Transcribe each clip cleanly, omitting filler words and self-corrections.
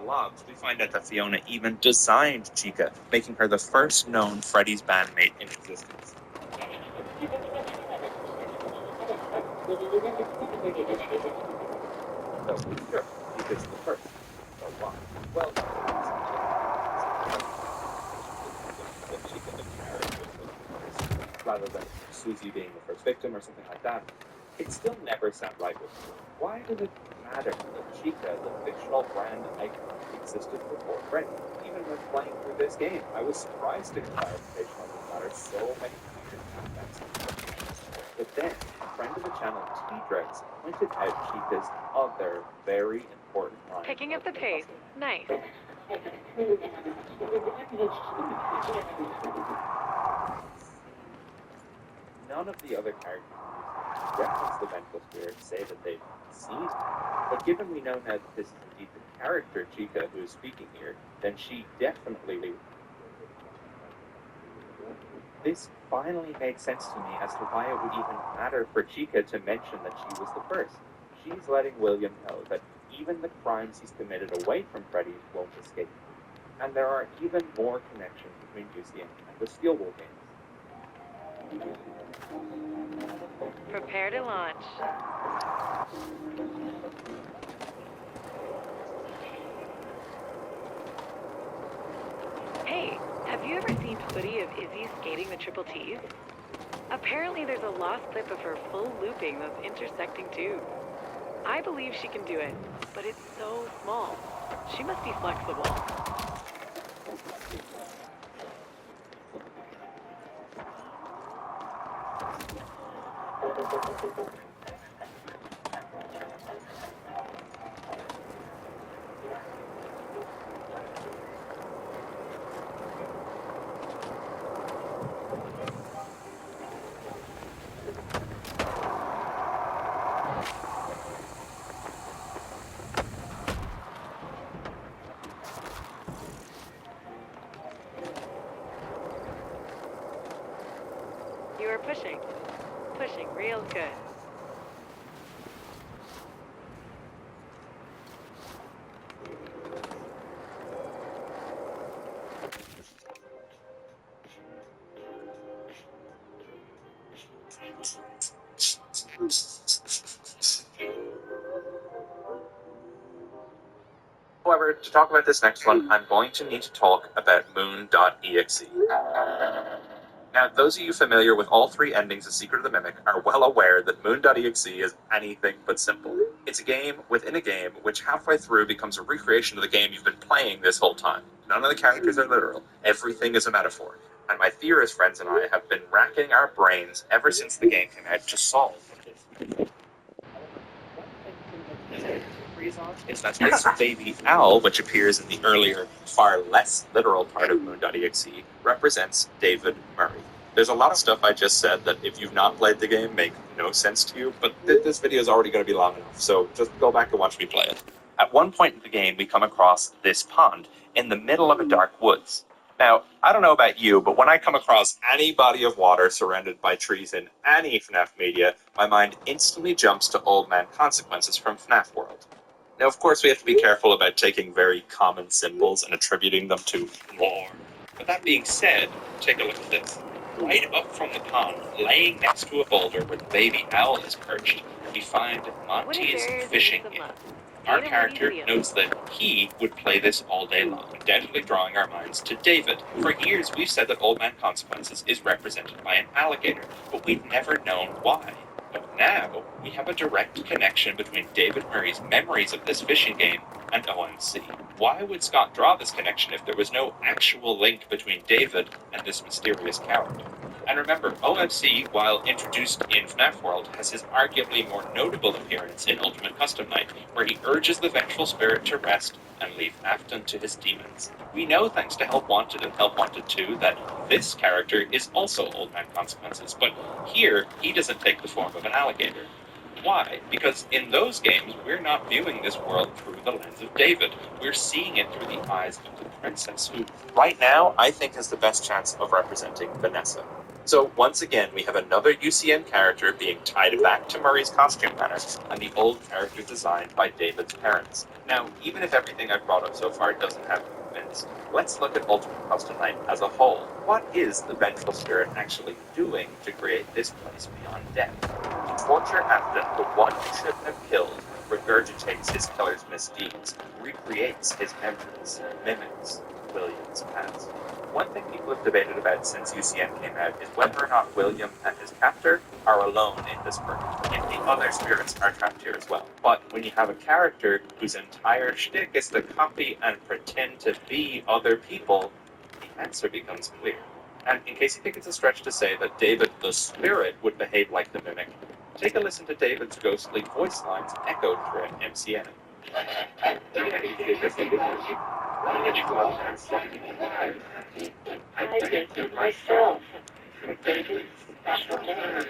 logs, we find out that Fiona even designed Chica, making her the first known Freddy's bandmate in existence. So, sure, Chica's the first. So why? Well, Chica the character was the first, rather than Susie being the first victim or something like that. It still never sat right with me. Why does it matter that Chica, the fictional brand icon, existed before Freddy? Even when playing through this game, I was surprised to get clarification on this matter so many years after. But then, a friend of the channel, T-Drex, pointed out Chica's other very important line. Picking up the pace. Nice. None of the other characters reference the mental spirit, say that they've seen it. But given we know now that this is indeed the character Chica who is speaking here, then she definitely... This finally made sense to me as to why it would even matter for Chica to mention that she was the first. She's letting William know that even the crimes he's committed away from Freddy won't escape. And there are even more connections between Lucien and the Steelwool games. Prepare to launch. Hey, have you ever seen footage of Izzy skating the Triple T's? Apparently there's a lost clip of her full looping those intersecting tubes. I believe she can do it, but it's so small. She must be flexible. You are pushing. Pushing real good. However, to talk about this next one, I'm going to need to talk about Moon.exe. Now, those of you familiar with all three endings of Secret of the Mimic are well aware that Moon.exe is anything but simple. It's a game within a game, which halfway through becomes a recreation of the game you've been playing this whole time. None of the characters are literal. Everything is a metaphor. And my theorist friends and I have been racking our brains ever since the game came out to solve this. Is that this baby owl, which appears in the earlier, far less literal part of Moon.exe, represents David Murray. There's a lot of stuff I just said that if you've not played the game make no sense to you, but this video is already going to be long enough, so just go back and watch me play it. At one point in the game, we come across this pond in the middle of a dark woods. Now, I don't know about you, but when I come across any body of water surrounded by trees in any FNAF media, my mind instantly jumps to Old Man Consequences from FNAF World. Now, of course, we have to be careful about taking very common symbols and attributing them to lore. But that being said, take a look at this. Right up from the pond, laying next to a boulder where the baby owl is perched, we find Monty's fishing game. Our character knows that he would play this all day long, undoubtedly drawing our minds to David. For years, we've said that Old Man Consequences is represented by an alligator, but we've never known why. But now, we have a direct connection between David Murray's memories of this fishing game and OMC. Why would Scott draw this connection if there was no actual link between David and this mysterious character? And remember, OMC, while introduced in FNAF World, has his arguably more notable appearance in Ultimate Custom Night, where he urges the vengeful spirit to rest and leave Afton to his demons. We know, thanks to Help Wanted and Help Wanted 2, that this character is also Old Man Consequences, but here, he doesn't take the form of an alligator. Why? Because in those games, we're not viewing this world through the lens of David. We're seeing it through the eyes of the princess, who, right now, I think has the best chance of representing Vanessa. So once again, we have another UCN character being tied back to Murray's costume pattern and the old character designed by David's parents. Now, even if everything I've brought up so far doesn't have movements, let's look at Ultimate Custom Night as a whole. What is the vengeful spirit actually doing to create this place beyond death? To torture Afton, the one who shouldn't have killed, regurgitates his killer's misdeeds, recreates his memories, mimics William's past. One thing people have debated about since UCN came out is whether or not William and his captor are alone in this purgatory, if the other spirits are trapped here as well. But when you have a character whose entire shtick is to copy and pretend to be other people, the answer becomes clear. And in case you think it's a stretch to say that David the Spirit would behave like the mimic, take a listen to David's ghostly voice lines echoed throughout MCN. I did it myself. Special name.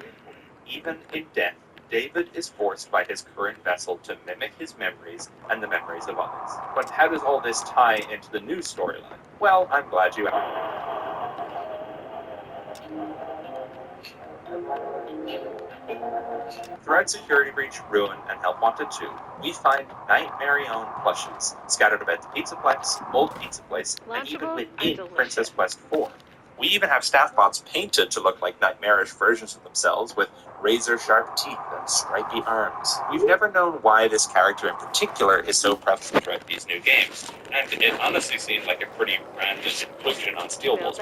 Even in death, David is forced by his current vessel to mimic his memories and the memories of others. But how does all this tie into the new storyline? Well, I'm glad you asked. Throughout Security Breach, Ruin, and Help Wanted 2, we find Night Marion plushies scattered about the Pizzaplex, Old Pizza Place, and even within Princess Quest 4. We even have staff bots painted to look like nightmarish versions of themselves with razor-sharp teeth and stripy arms. We've never known why this character in particular is so prevalent throughout these new games, and it honestly seemed like a pretty random inclusion on Steelball's.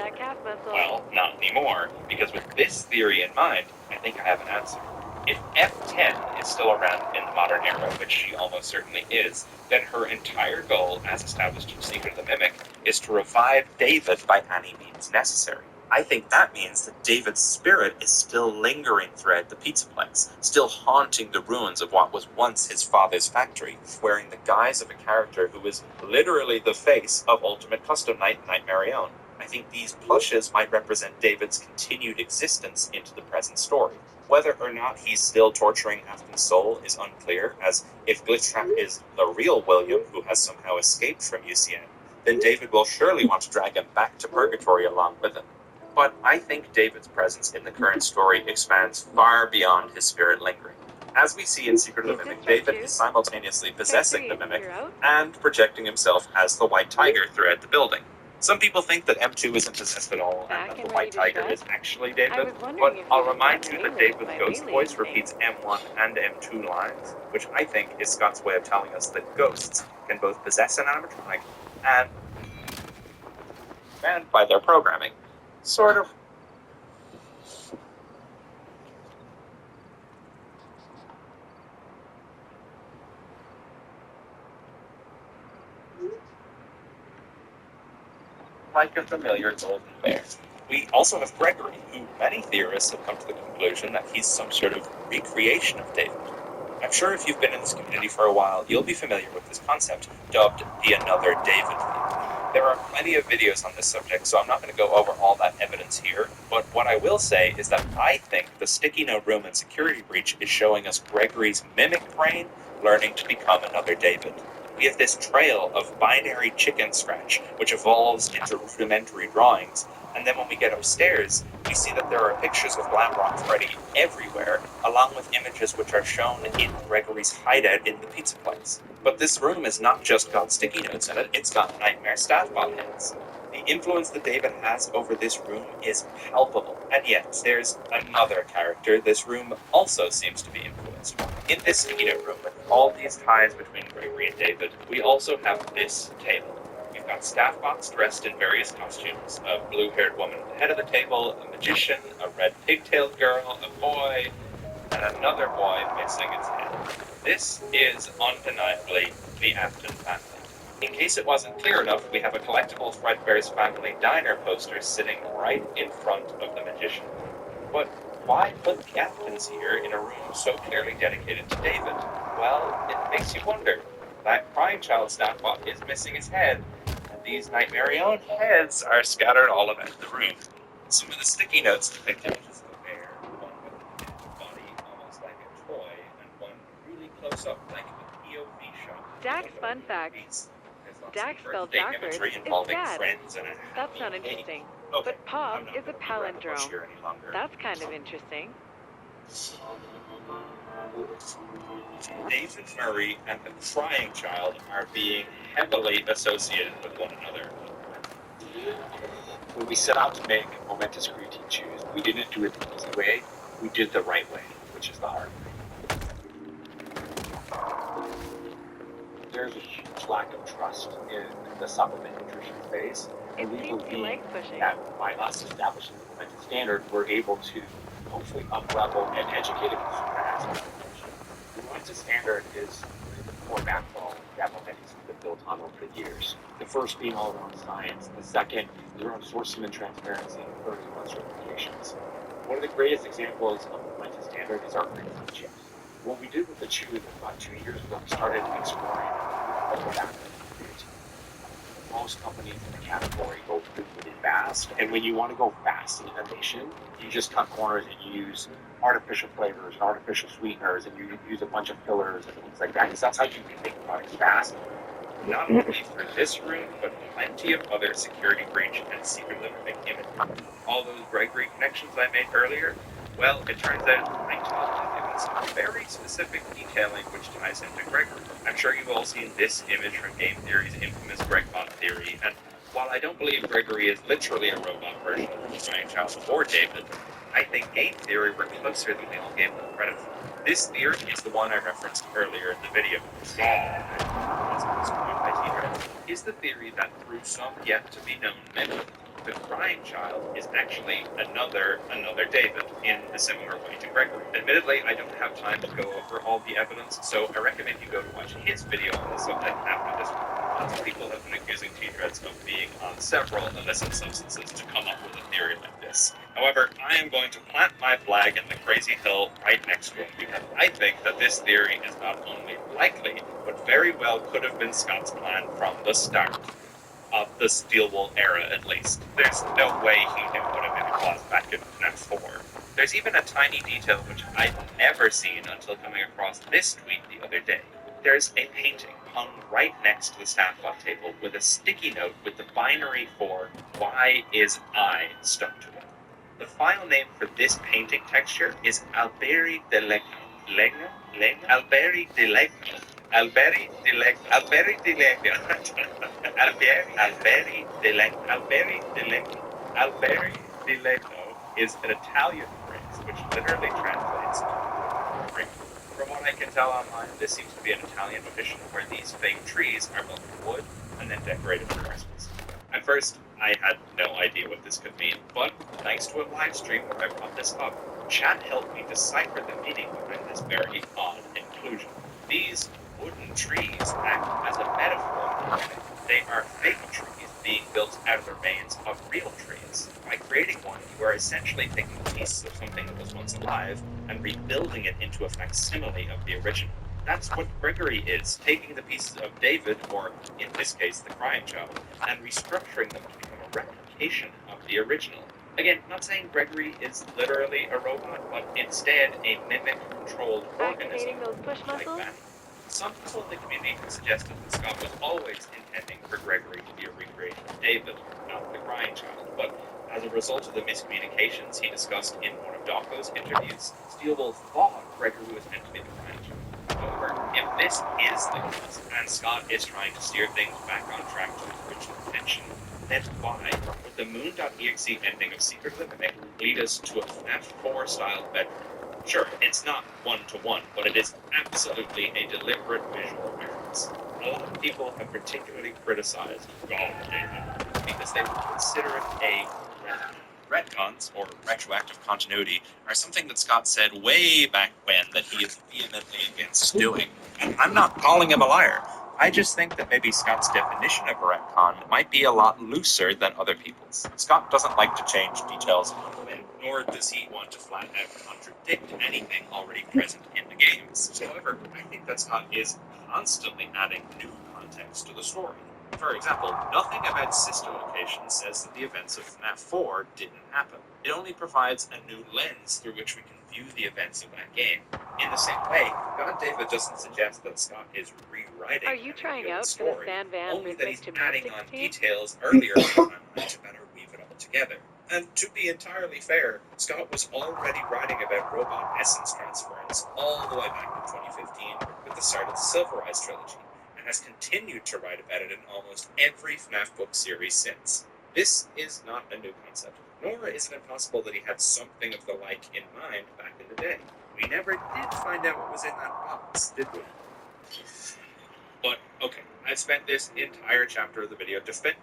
Well, not anymore, because with this theory in mind, I think I have an answer. If F10 is still around in the modern era, which she almost certainly is, then her entire goal, as established in Secret of the Mimic, is to revive David by any means necessary. I think that means that David's spirit is still lingering throughout the Pizzaplex, still haunting the ruins of what was once his father's factory, wearing the guise of a character who is literally the face of Ultimate Custom Night, Night Marion. I think these plushes might represent David's continued existence into the present story. Whether or not he's still torturing Afton's soul is unclear, as if Glitchtrap is the real William who has somehow escaped from UCN, then David will surely want to drag him back to Purgatory along with him. But I think David's presence in the current story expands far beyond his spirit lingering. As we see in Secret of the Mimic, David is simultaneously possessing the Mimic and projecting himself as the White Tiger throughout the building. Some people think that M2 isn't possessed at all and that the White Tiger is actually David, but I'll remind you that David's ghost voice repeats M1 and M2 lines, which I think is Scott's way of telling us that ghosts can both possess an animatronic and by their programming. Sort of. Like a familiar golden bear. We also have Gregory, who many theorists have come to the conclusion that he's some sort of recreation of David. I'm sure if you've been in this community for a while, you'll be familiar with this concept, dubbed the Another David theme. There are plenty of videos on this subject, so I'm not going to go over all that evidence here, but what I will say is that I think the Sticky Note Room and Security Breach is showing us Gregory's mimic brain learning to become another David. We have this trail of binary chicken scratch, which evolves into rudimentary drawings, and then when we get upstairs, we see that there are pictures of Glamrock Freddy everywhere, along with images which are shown in Gregory's hideout in the pizza place. But this room is not just got sticky notes in it, it's got nightmare staffbot heads. The influence that David has over this room is palpable, and yet there's another character this room also seems to be influenced by. In this sticky note room, with all these ties between Gregory and David, we also have this table. We've got staff bots dressed in various costumes, a blue-haired woman at the head of the table, a magician, a red pigtailed girl, a boy, and another boy missing its head. This is undeniably the Afton family. In case it wasn't clear enough, we have a collectible Fredbear's Family Diner poster sitting right in front of the magician. But why put the Aftons here in a room so clearly dedicated to David? Well, it makes you wonder. That crying child staffbot is missing his head, and these Nightmarion heads are scattered all about the room. Some of the sticky notes depict images of a bear, one with a dead body almost like a toy, and one really close up like a POV shot. Dax fun fact. Dax spelled backwards is dad. That's not interesting. Okay, But Pop I'm not is a gonna beat around the bush palindrome. here any longer. That's kind of interesting. David Murray and the Crying Child are being heavily associated with one another. When we set out to make momentous creatine chews, we didn't do it the easy way. We did the right way, which is the hard way. There's a huge lack of trust in the supplement nutrition space, It and we seems you believe like pushing. that by us establishing the momentous standard, we're able to hopefully up-level and educate a consumer as well. The momentous standard is the core backbone that Momentus has been built on over the years. The first being all around science, the second is around sourcing and transparency, and the third is around certifications. One of the greatest examples of the Momentus standard is our green food chips. What we did with the chew about 2 years ago, we started exploring what the backbone of creatine. Most companies in the category go really fast, and when you want to go fast in innovation, you just cut corners and you use artificial flavors and artificial sweeteners, and you use a bunch of fillers and things like that, because that's how you can make products fast. Not only for this room, but plenty of other security breach and secret limiting images. All those Gregory connections I made earlier, well, it turns out I told you there was some very specific detailing which ties into Gregory. I'm sure you've all seen this image from Game Theory's infamous Gregbot theory, and while I don't believe Gregory is literally a robot version of the Crying Child or David, I think Game Theory were closer than we all gave them credit for. This theory is the one I referenced earlier in the video. Is the theory that through some yet to be known method, the Crying Child is actually another David in a similar way to Gregory. Admittedly, I don't have time to go over all the evidence, so I recommend you go to watch his video on the subject after this one. Lots of people have been accusing T-Dreads of being on several illicit substances to come up with a theory like this. However, I am going to plant my flag in the crazy hill right next to him, because I think that this theory is not only likely, but very well could have been Scott's plan from the start. Of the Steel Wool era, at least. There's no way he knew what a minute was back in FNAF 4. There's even a tiny detail which I'd never seen until coming across this tweet the other day. There's a painting hung right next to the staff log table with a sticky note with the binary for "Y is I" stuck to it. The file name for this painting texture is Alberi de Legno? Alberi de Legno. Alberi de Legno. Alberi de Legno. Alberi de Legno. Alberi de Legno. Alberi de Legno is an Italian phrase which literally translates to tree. From what I can tell online, this seems to be an Italian tradition where these fake trees are built of wood and then decorated for Christmas. At first, I had no idea what this could mean, but thanks to a live stream where I brought this up, chat helped me decipher the meaning behind this very odd inclusion. These wooden trees act as a metaphor for granite. They are fake trees being built out of the remains of real trees. By creating one, you are essentially taking pieces of something that was once alive and rebuilding it into a facsimile of the original. That's what Gregory is, taking the pieces of David, or in this case the Crying Child, and restructuring them to become a replication of the original. Again, not saying Gregory is literally a robot, but instead a mimic-controlled organism. Activating those push like muscles? that. Some people in the community have suggested that Scott was always intending for Gregory to be a recreation of David, not the Crying Child, but as a result of the miscommunications he discussed in one of Dawko's interviews, Steelwolf thought Gregory was meant to be the Crying Child. However, if this is the case, and Scott is trying to steer things back on track to his original intention, then why would the Moon.exe ending of Secret of the Mimic lead us to a FNAF 4 style bedroom? Sure, it's not one-to-one, but it is absolutely a deliberate visual reference. A lot of people have particularly criticized God David because they would consider it a retcons, or retroactive continuity, are something that Scott said way back when that he is vehemently against doing. And I'm not calling him a liar. I just think that maybe Scott's definition of a retcon might be a lot looser than other people's. Scott doesn't like to change details on the whim, nor does he want to flat out contradict anything already present in the games. However, I think that Scott is constantly adding new context to the story. For example, nothing about sister location says that the events of FNAF 4 didn't happen. It only provides a new lens through which we can view the events of that game. In the same way, God David doesn't suggest that Scott is rewriting Are you trying the out for story, the Stan Van only that he's rhythmic adding gymnastics on team? details earlier in the timeline to better weave it all together. And to be entirely fair, Scott was already writing about robot essence transference all the way back in 2015 with the start of the Silverized trilogy, and has continued to write about it in almost every FNAF book series since. This is not a new concept, nor is it impossible that he had something of the like in mind back in the day. We never did find out what was in that box, did we? But, okay, I spent this entire chapter of the video defending.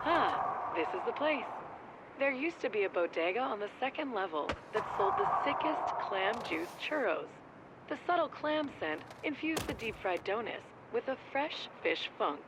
Ah, this is the place. There used to be a bodega on the second level that sold the sickest clam juice churros. The subtle clam scent infused the deep-fried donuts with a fresh fish funk.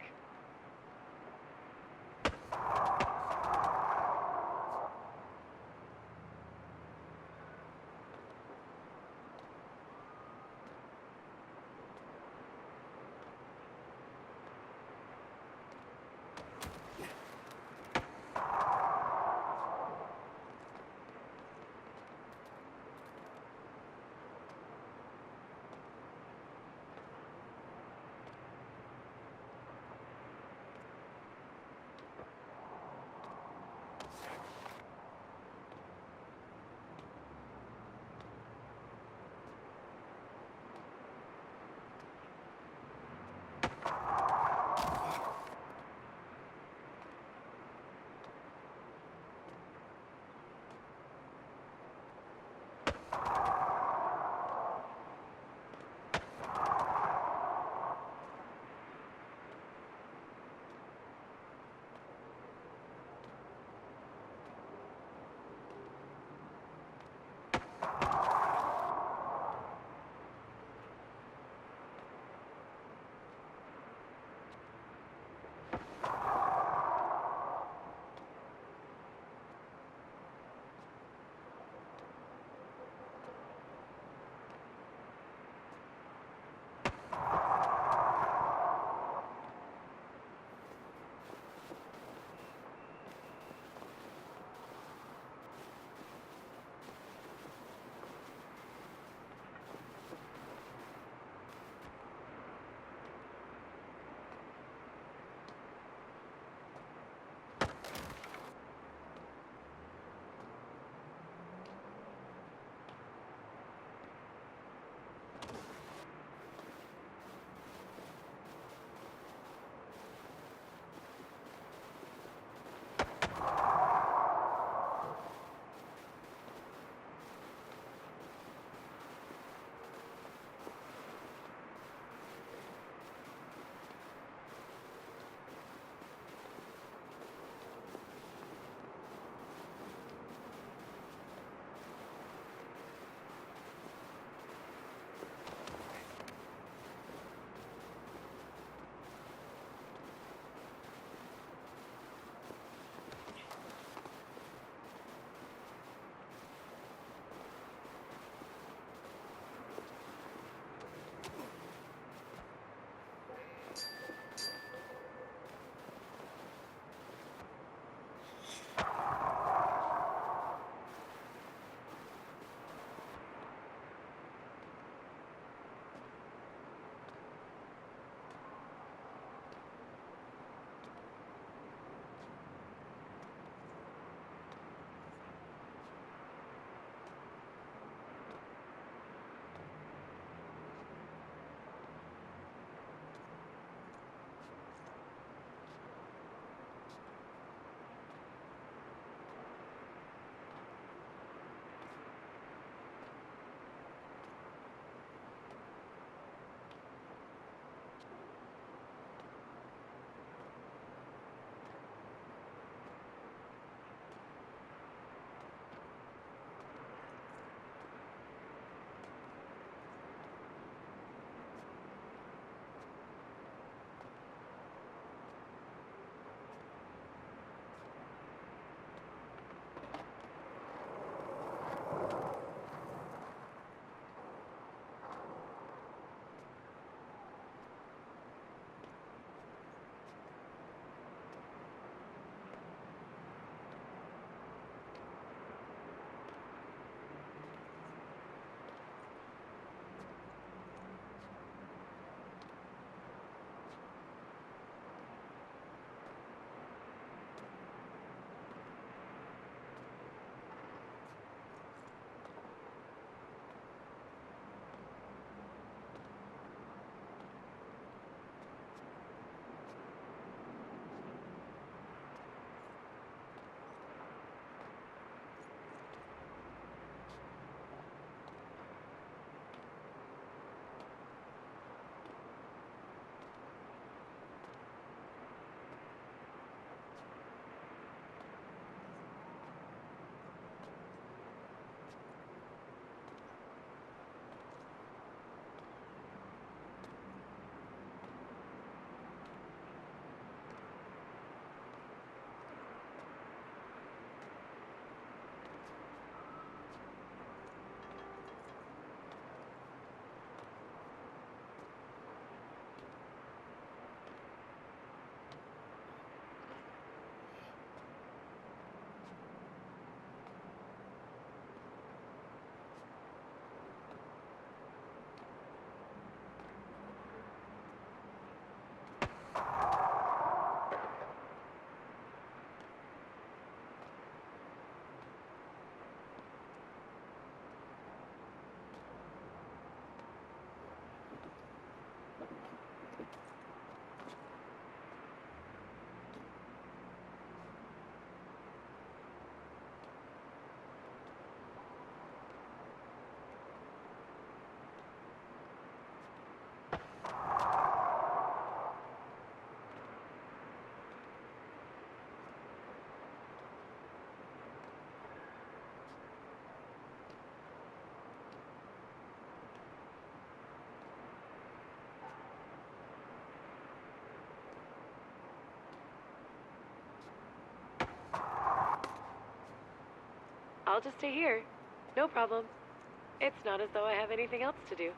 I'll just stay here. No problem. It's not as though I have anything else to do.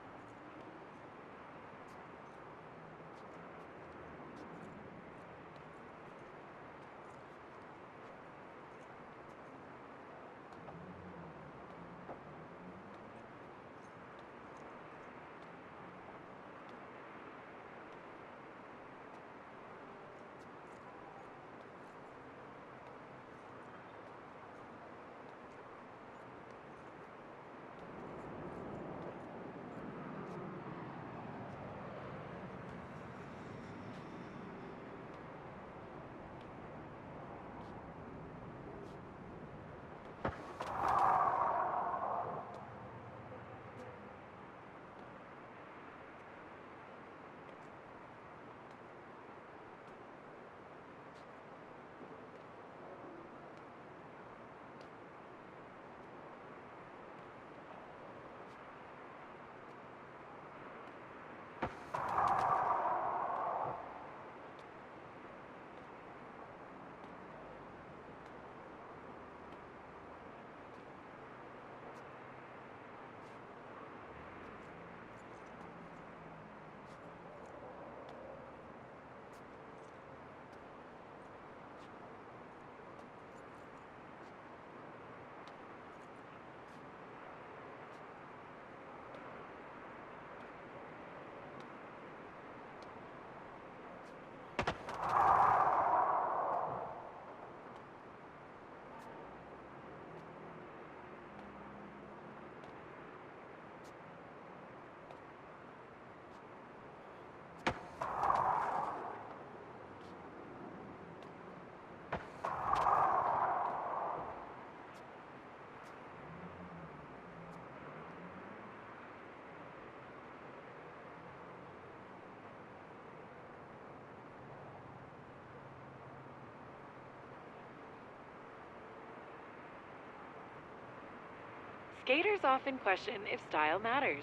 Skaters often question if style matters.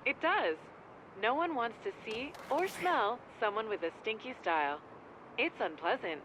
It does. No one wants to see or smell someone with a stinky style. It's unpleasant.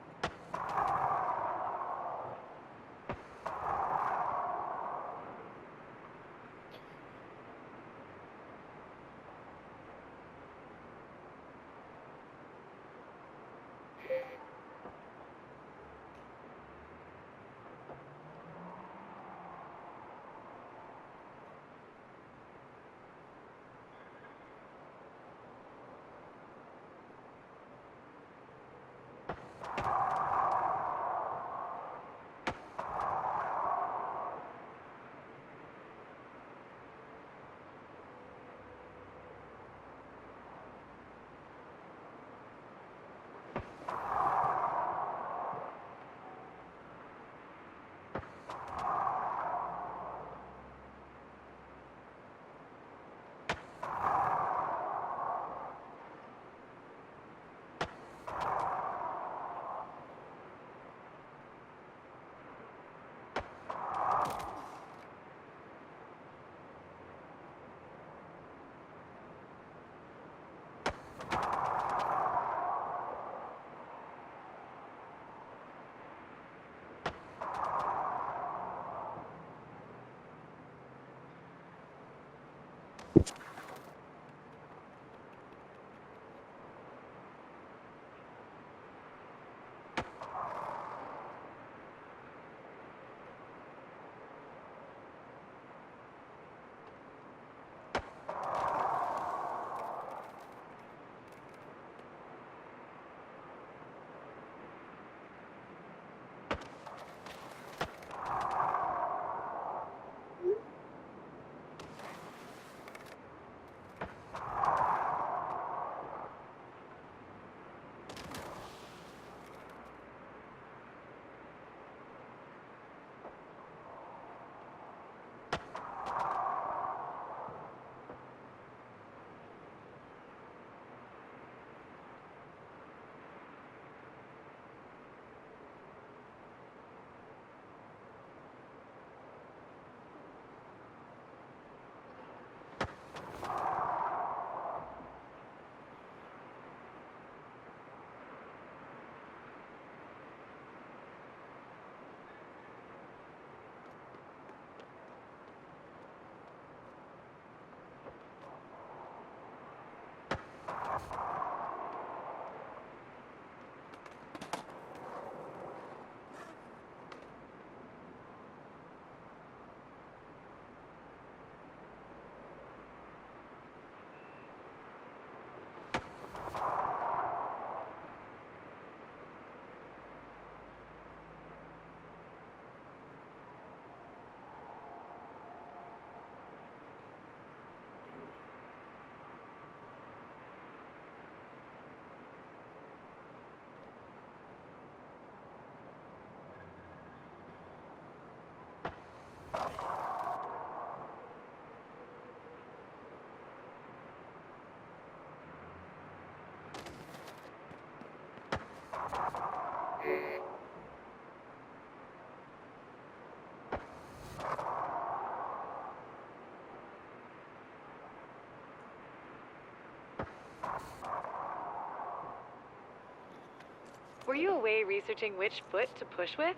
Were you away researching which foot to push with?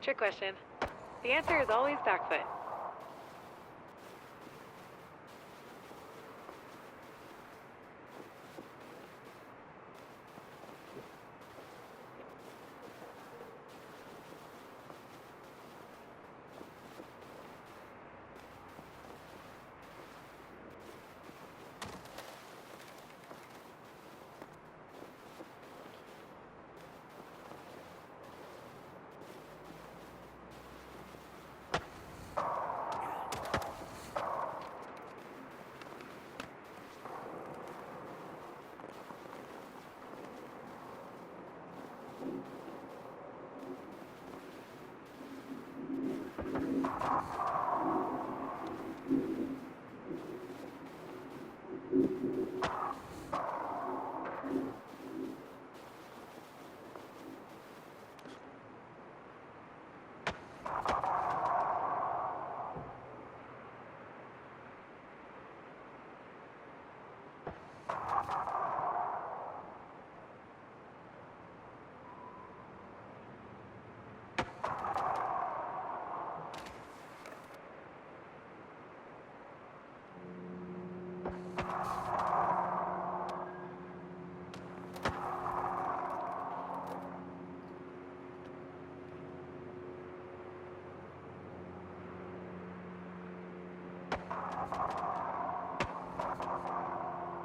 Trick question. The answer is always back foot.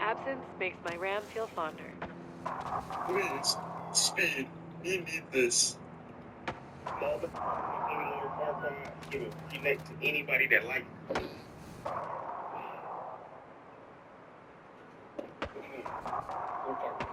Absence makes my ram feel fonder. Please, Speed, you need this. Mom, give me more Far Cry. Give it connect to anybody that likes it. More Far Cry.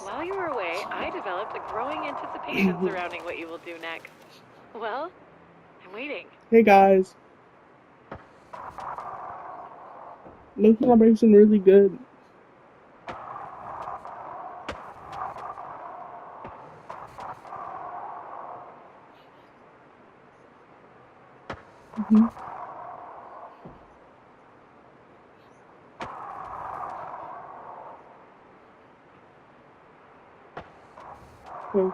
While you were away, I developed a growing anticipation surrounding what you will do next. Well, I'm waiting. Hey guys. Low-key vibration really good. Cool.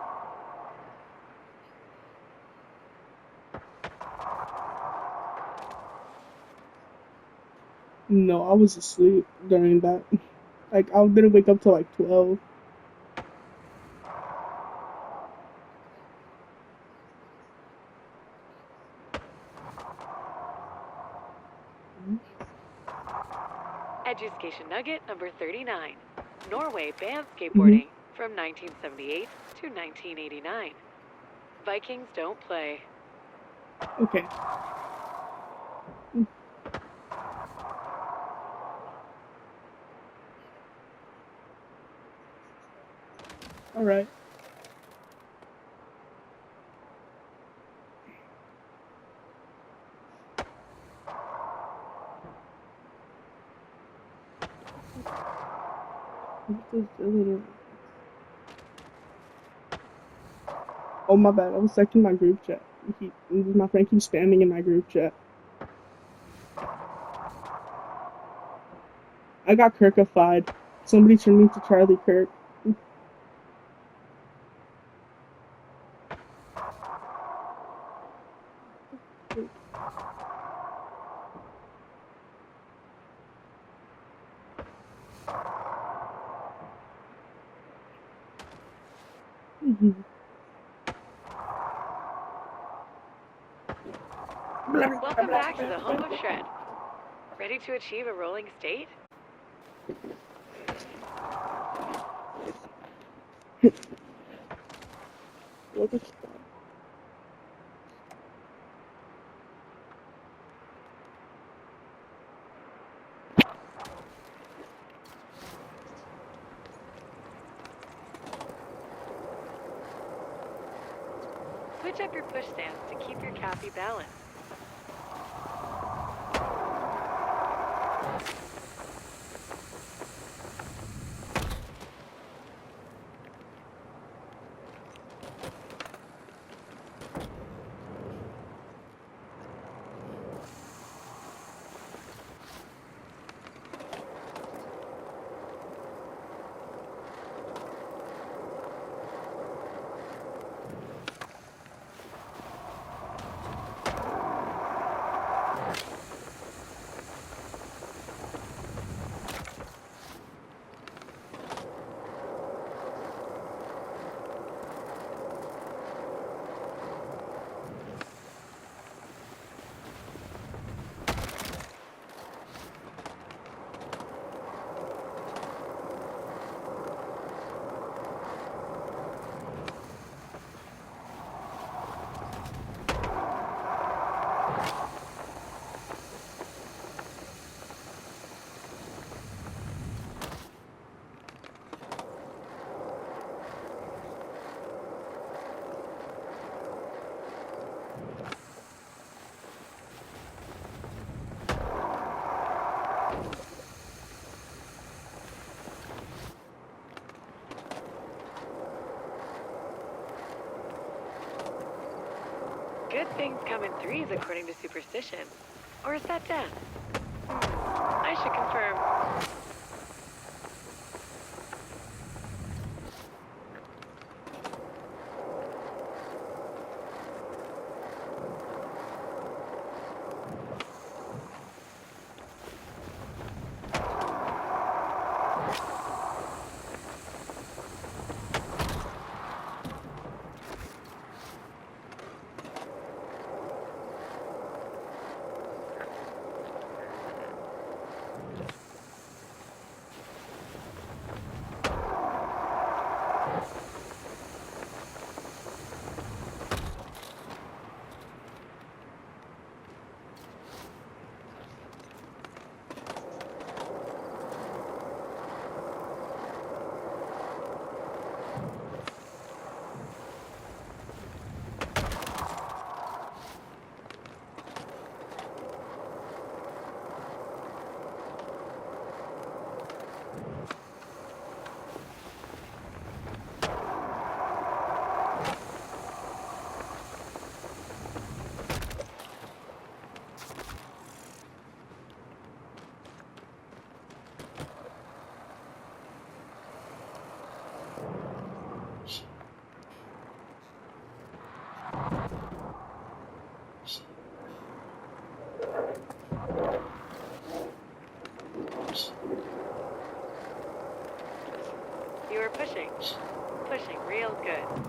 No, I was asleep during that. Like, I didn't wake up till like 12. Education nugget number 39. Norway banned skateboarding from 1978 to 1989. Vikings don't play. Okay. Alright. Oh my bad, I was checking my group chat. My friend keeps spamming in my group chat. I got Kirkified. Somebody turned me to Charlie Kirk. Welcome back to the home of Shred. Ready to achieve a rolling state? What is Switch up your push stance to keep your Cappy balanced. Good things come in threes according to superstition. Or is that death? I should confirm. You are pushing. Pushing real good.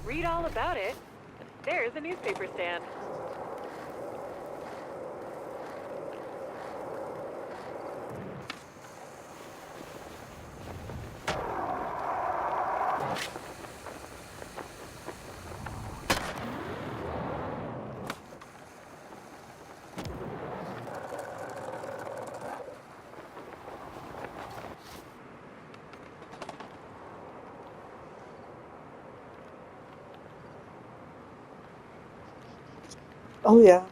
Read all about it. There's a newspaper stand. Oh yeah.